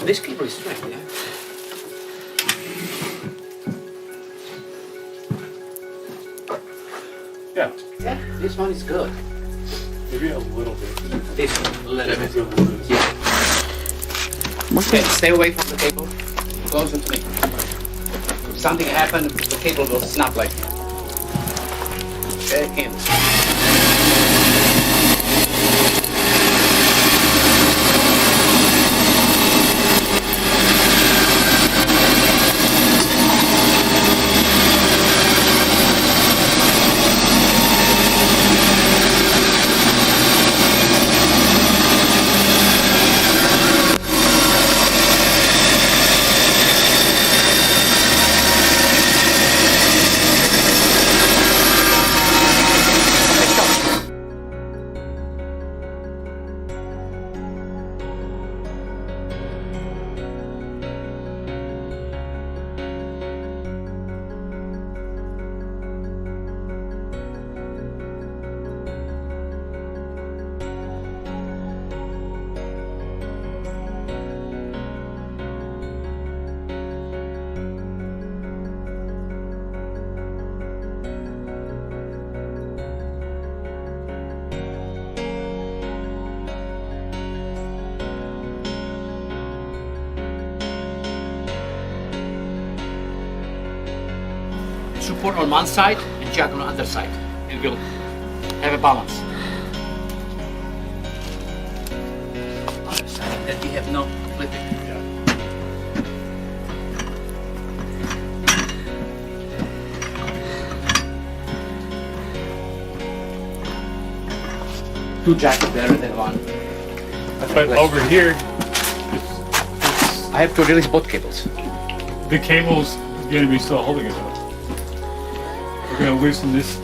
this cable is straight, yeah? Yeah, Yeah, this one is good. maybe a little bit. This one, a little Maybe bit. a little bit. Yeah. Okay, stay away from the cable. Closer to me. If something happens, the cable will snap like. Okay, cable. Support on one side and jack on the other side. It will have a balance. Other side, that we have no flipping. Two jacks are better than one. But over here, I have to release both cables. the cable's gonna be still holding it though. We're gonna loosen this